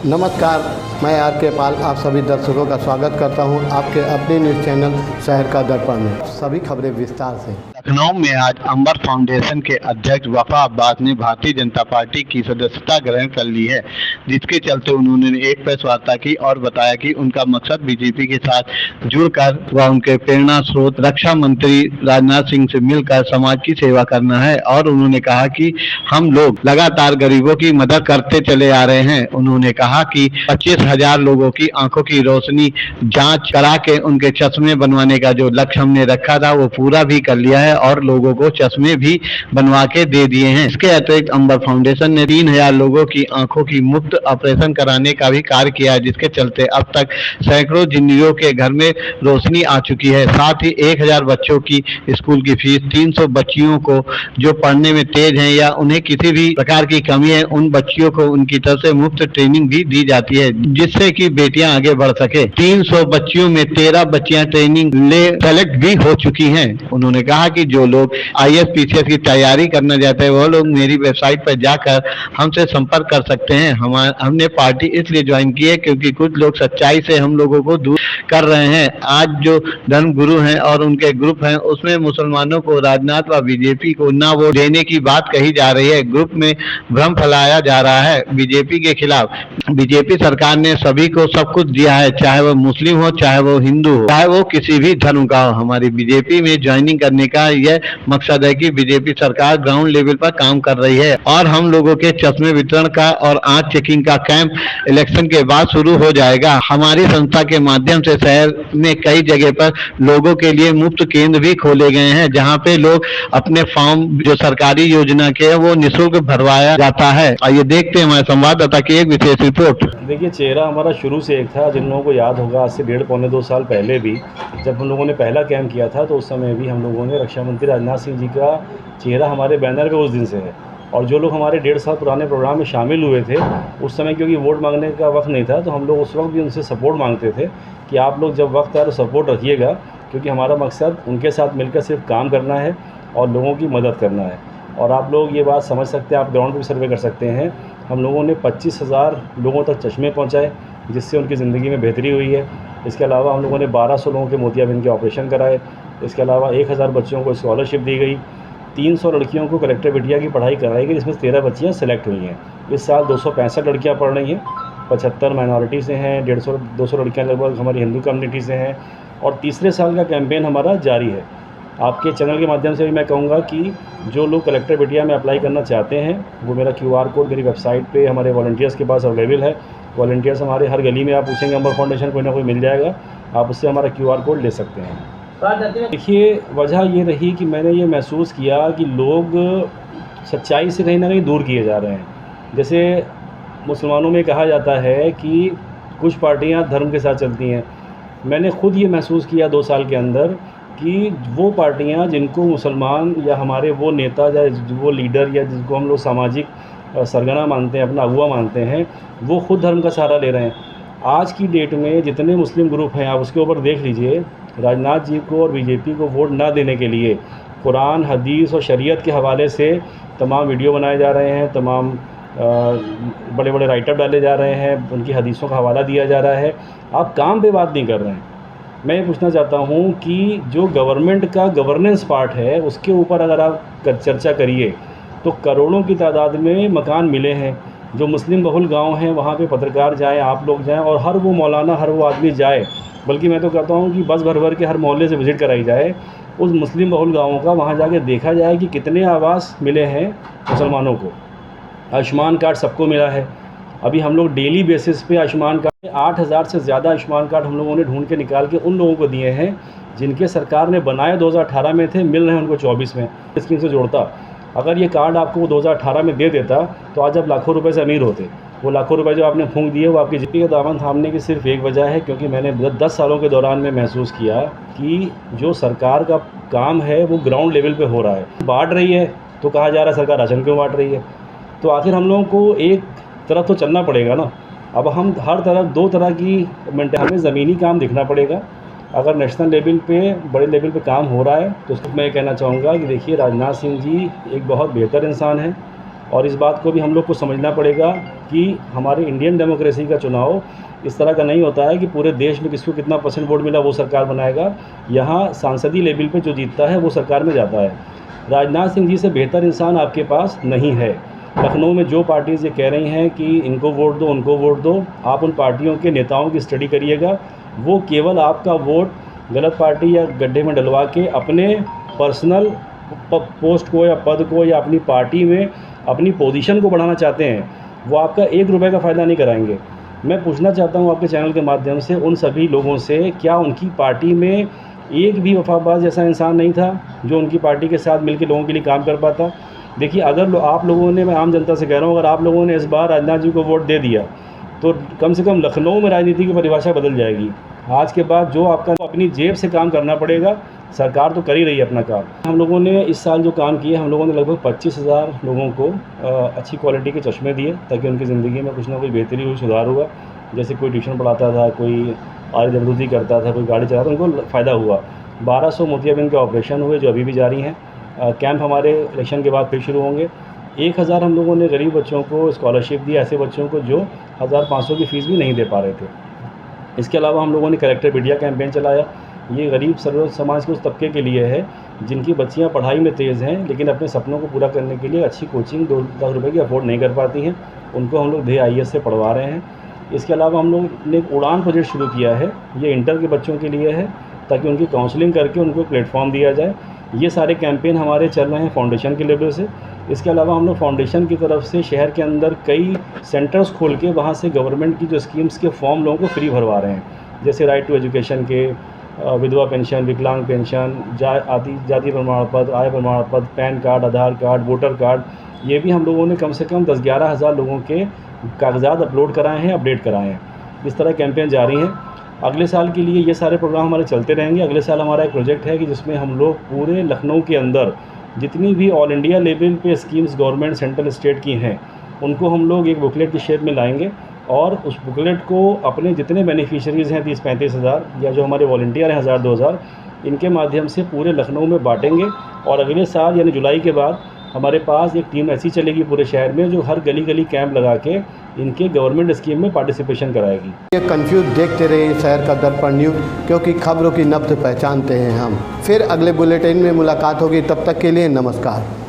नमस्कार, मैं आर के पाल आप सभी दर्शकों का स्वागत करता हूं आपके अपने न्यूज़ चैनल शहर का दर्पण में। सभी खबरें विस्तार से। लखनऊ में आज अंबर फाउंडेशन के अध्यक्ष वफा अब्बास ने भारतीय जनता पार्टी की सदस्यता ग्रहण कर ली है, जिसके चलते उन्होंने एक प्रेस वार्ता की और बताया कि उनका मकसद बीजेपी के साथ जुड़कर व उनके प्रेरणा स्रोत रक्षा मंत्री राजनाथ सिंह से मिलकर समाज की सेवा करना है। और उन्होंने कहा कि हम लोग लगातार गरीबों की मदद करते चले आ रहे हैं। उन्होंने कहा कि 25,000 लोगों की आंखों की रोशनी जांच करा के उनके चश्मे बनवाने का जो लक्ष्य हमने रखा था वो पूरा भी कर लिया है और लोगों को चश्मे भी बनवा के दे दिए हैं। इसके अतिरिक्त अंबर फाउंडेशन ने 3,000 लोगों की आंखों की मुफ्त ऑपरेशन कराने का भी कार्य किया है, जिसके चलते अब तक सैकड़ों जिन्नियों के घर में रोशनी आ चुकी है। साथ ही 1,000 बच्चों की स्कूल की फीस, 300 बच्चियों को जो पढ़ने में तेज हैं या उन्हें किसी भी प्रकार की कमी है, उन बच्चियों को उनकी तरफ से मुफ्त ट्रेनिंग भी दी जाती है, जिससे कि बेटियां आगे बढ़ सके। 300 बच्चियों में 13 बच्चियां ट्रेनिंग ले सेलेक्ट भी हो चुकी हैं। उन्होंने कहा कि जो लोग IAS PCS की तैयारी करना चाहते हैं वो लोग मेरी वेबसाइट पर जाकर हमसे संपर्क कर सकते हैं। हमने पार्टी इसलिए ज्वाइन की है क्योंकि कुछ लोग सच्चाई से हम लोगों को दूर कर रहे हैं। आज जो धर्म गुरु हैं और उनके ग्रुप हैं उसमें मुसलमानों को राजनाथ व बीजेपी को ना वोट देने की बात कही जा रही है। ग्रुप में भ्रम फैलाया जा रहा है बीजेपी के खिलाफ। बीजेपी सरकार ने सभी को सब कुछ दिया है, चाहे वो मुस्लिम हो, चाहे वो हिंदू हो, चाहे वो किसी भी धर्म का हो। हमारी बीजेपी में ज्वाइनिंग करने का यह मकसद है कि बीजेपी सरकार ग्राउंड लेवल पर काम कर रही है और हम लोगों के चश्मे वितरण का और आंख चेकिंग का कैंप इलेक्शन के बाद शुरू हो जाएगा। हमारी संस्था के माध्यम से शहर में कई जगह पर लोगों के लिए मुफ्त केंद्र भी खोले गए हैं, जहां पे लोग अपने फॉर्म जो सरकारी योजना के है वो निःशुल्क भरवाया जाता है। आइए देखते हैं हमारे संवाददाता की एक विशेष रिपोर्ट। देखिए, चेहरा हमारा शुरू से एक था। जिन लोगों को याद होगा, आज से 1.5-2 साल पहले भी जब हम लोगों ने पहला कैंप किया था तो उस समय भी हम लोगों ने रक्षा मंत्री राजनाथ सिंह जी का चेहरा हमारे बैनर पे उस दिन से है। और जो लोग हमारे 1.5 साल पुराने प्रोग्राम में शामिल हुए थे उस समय, क्योंकि वोट मांगने का वक्त नहीं था, तो हम लोग उस वक्त भी उनसे सपोर्ट मांगते थे कि आप लोग जब वक्त आए तो सपोर्ट रखिएगा, क्योंकि हमारा मकसद उनके साथ मिलकर सिर्फ काम करना है और लोगों की मदद करना है। और आप लोग ये बात समझ सकते हैं, आप ग्राउंड पर सर्वे कर सकते हैं। हम लोगों ने 25,000 लोगों तक चश्मे पहुंचाए, जिससे उनकी ज़िंदगी में बेहतरी हुई है। इसके अलावा हम लोगों ने 1,200 लोगों के मोतियाबिंद के ऑपरेशन कराए। इसके अलावा 1,000 बच्चों को स्कॉलरशिप दी गई। 300 लड़कियों को कलेक्टर बिटिया की पढ़ाई कराई गई, जिसमें 13 बच्चियाँ सेलेक्ट हुई हैं। इस साल 265 लड़कियाँ पढ़ रही हैं। 75 माइनॉरिटी से हैं, 200 लड़कियाँ लगभग हमारी हिंदू कम्युनिटी से हैं। और तीसरे साल का कैंपेन हमारा जारी है। आपके चैनल के माध्यम से भी मैं कहूँगा कि जो लोग कलेक्टर बिटिया में अप्लाई करना चाहते हैं वो मेरा QR कोड मेरी वेबसाइट पे हमारे वॉलंटियर्स के पास अवेलेबल है। वॉलंटियर्स हमारे हर गली में, आप पूछेंगे अंबर फाउंडेशन, कोई ना कोई मिल जाएगा, आप उससे हमारा QR कोड ले सकते हैं। देखिए, वजह ये रही कि मैंने ये महसूस किया कि लोग सच्चाई से कहीं ना कहीं दूर किए जा रहे हैं। जैसे मुसलमानों में कहा जाता है कि कुछ पार्टियाँ धर्म के साथ चलती हैं। मैंने ख़ुद ये महसूस किया 2 साल के अंदर कि वो पार्टियां जिनको मुसलमान या हमारे वो नेता या वो लीडर या जिनको हम लोग सामाजिक सरगना मानते हैं, अपना अगुआ मानते हैं, वो खुद धर्म का सहारा ले रहे हैं। आज की डेट में जितने मुस्लिम ग्रुप हैं, आप उसके ऊपर देख लीजिए, राजनाथ जी को और बीजेपी को वोट ना देने के लिए कुरान, हदीस और शरीयत के हवाले से तमाम वीडियो बनाए जा रहे हैं, तमाम बड़े बड़े राइटअप डाले जा रहे हैं, उनकी हदीसों का हवाला दिया जा रहा है। आप काम पे बात नहीं कर रहे हैं। मैं ये पूछना चाहता हूँ कि जो गवर्नमेंट का गवर्नेंस पार्ट है उसके ऊपर अगर आप चर्चा करिए तो करोड़ों की तादाद में मकान मिले हैं। जो मुस्लिम बहुल गांव हैं वहाँ पे पत्रकार जाएं, आप लोग जाएं और हर वो मौलाना, हर वो आदमी जाए, बल्कि मैं तो कहता हूँ कि बस भर भर के हर मोहल्ले से विज़िट कराई जाए उस मुस्लिम बहुल गाँवों का। वहाँ जाके देखा जाए कि कितने आवास मिले हैं मुसलमानों को। आयुष्मान कार्ड सबको मिला है। अभी हम लोग डेली बेसिस पे आयुष्मान कार्ड 8,000 से ज़्यादा आयुष्मान कार्ड हम लोगों ने ढूंढ के निकाल के उन लोगों को दिए हैं जिनके सरकार ने बनाए 2018 में थे, मिल रहे हैं उनको 24 में। स्कीम से जोड़ता, अगर ये कार्ड आपको 2018 में दे देता तो आज आप लाखों रुपए से अमीर होते। वो लाखों रुपए जो आपने फूंक दिए वो आपकी जीपी का दामन थामने की सिर्फ एक वजह है, क्योंकि मैंने 10 सालों के दौरान में महसूस किया कि जो सरकार का काम है वो ग्राउंड लेवल पे हो रहा है। बांट रही है तो कहा जा रहा है सरकार राशन क्यों बांट रही है। तो आखिर हम लोगों को एक तरफ तो चलना पड़ेगा ना। अब हम हर तरफ 2 तरह की हमें ज़मीनी काम दिखना पड़ेगा। अगर नेशनल लेवल पे, बड़े लेवल पे काम हो रहा है तो उसको मैं कहना चाहूँगा कि देखिए, राजनाथ सिंह जी एक बहुत बेहतर इंसान है। और इस बात को भी हम लोग को समझना पड़ेगा कि हमारे इंडियन डेमोक्रेसी का चुनाव इस तरह का नहीं होता है कि पूरे देश में किसको कितना परसेंट वोट मिला वो सरकार बनाएगा। यहाँ सांसदीय लेवल पे जो जीतता है वो सरकार में जाता है। राजनाथ सिंह जी से बेहतर इंसान आपके पास नहीं है। लखनऊ में जो पार्टीज़ ये कह रही हैं कि इनको वोट दो, उनको वोट दो, आप उन पार्टियों के नेताओं की स्टडी करिएगा। वो केवल आपका वोट गलत पार्टी या गड्ढे में डलवा के अपने पर्सनल पोस्ट को या पद को या अपनी पार्टी में अपनी पोजीशन को बढ़ाना चाहते हैं। वो आपका 1 रुपये का फ़ायदा नहीं कराएंगे। मैं पूछना चाहता हूँ आपके चैनल के माध्यम से उन सभी लोगों से, क्या उनकी पार्टी में एक भी वफाबाज जैसा इंसान नहीं था जो उनकी पार्टी के साथ मिलकर लोगों के लिए काम कर पाता? देखिए, अगर आप लोगों ने, मैं आम जनता से कह रहा हूँ, अगर आप लोगों ने इस बार राजनाथ जी को वोट दे दिया तो कम से कम लखनऊ में राजनीति की परिभाषा बदल जाएगी। आज के बाद जो आपका अपनी जेब से काम करना पड़ेगा। सरकार तो कर ही रही है अपना काम। हम लोगों ने इस साल जो काम किए, हम लोगों ने लगभग 25,000 लोगों को अच्छी क्वालिटी के चश्मे दिए ताकि उनकी ज़िंदगी में कुछ ना कुछ बेहतरी हुई, सुधार हुआ। जैसे कोई ट्यूशन पढ़ाता था, कोई आरी करता था, कोई गाड़ी चलाता था, उनको फ़ायदा हुआ। 1200 मोतियाबिंद के ऑपरेशन हुए जो अभी भी जारी हैं। कैंप हमारे इलेक्शन के बाद फिर शुरू होंगे। 1000 हम लोगों ने गरीब बच्चों को स्कॉलरशिप दी, ऐसे बच्चों को जो 1500 की फ़ीस भी नहीं दे पा रहे थे। इसके अलावा हम लोगों ने कलेक्टर बिटिया कैंपेन चलाया। ये गरीब सर्व समाज के उस तबके के लिए है जिनकी बच्चियां पढ़ाई में तेज़ हैं लेकिन अपने सपनों को पूरा करने के लिए अच्छी कोचिंग 2 लाख रुपए की अफोर्ड नहीं कर पाती हैं। उनको हम लोग IAS से पढ़वा रहे हैं। इसके अलावा हम लोग ने एक उड़ान प्रोजेक्ट शुरू किया है। ये इंटर के बच्चों के लिए है ताकि उनकी काउंसलिंग करके उनको प्लेटफॉर्म दिया जाए। ये सारे कैंपेन हमारे चल रहे हैं फाउंडेशन के लेवल से। इसके अलावा हम लोग फाउंडेशन की तरफ से शहर के अंदर कई सेंटर्स खोल के वहाँ से गवर्नमेंट की जो स्कीम्स के फॉर्म लोगों को फ्री भरवा रहे हैं। जैसे राइट टू एजुकेशन के, विधवा पेंशन, विकलांग पेंशन, जाति प्रमाण पत्र, आय प्रमाण पत्र, पैन कार्ड, आधार कार्ड, वोटर कार्ड, ये भी हम लोगों ने कम से कम 10-11 हज़ार लोगों के कागजात अपलोड कराए हैं, अपडेट कराए हैं। इस तरह कैंपेन जारी हैं। अगले साल के लिए ये सारे प्रोग्राम हमारे चलते रहेंगे। अगले साल हमारा एक प्रोजेक्ट है कि जिसमें हम लोग पूरे लखनऊ के अंदर जितनी भी ऑल इंडिया लेवल पे स्कीम्स गवर्नमेंट सेंट्रल स्टेट की हैं उनको हम लोग एक बुकलेट की शेप में लाएंगे और उस बुकलेट को अपने जितने बेनिफिशियरीज़ हैं 30-35 हज़ार या जो हमारे वॉलंटियर हैं 1000-2000, इनके माध्यम से पूरे लखनऊ में बांटेंगे। और अगले साल यानी जुलाई के बाद हमारे पास एक टीम ऐसी चलेगी पूरे शहर में जो हर गली गली कैंप लगा के इनके गवर्नमेंट स्कीम में पार्टिसिपेशन कराएगी। ये कंफ्यूज देखते रहिए शहर का दर्पण न्यूज़, क्योंकि खबरों की नब्ज़ पहचानते हैं हम। फिर अगले बुलेटिन में मुलाकात होगी, तब तक के लिए नमस्कार।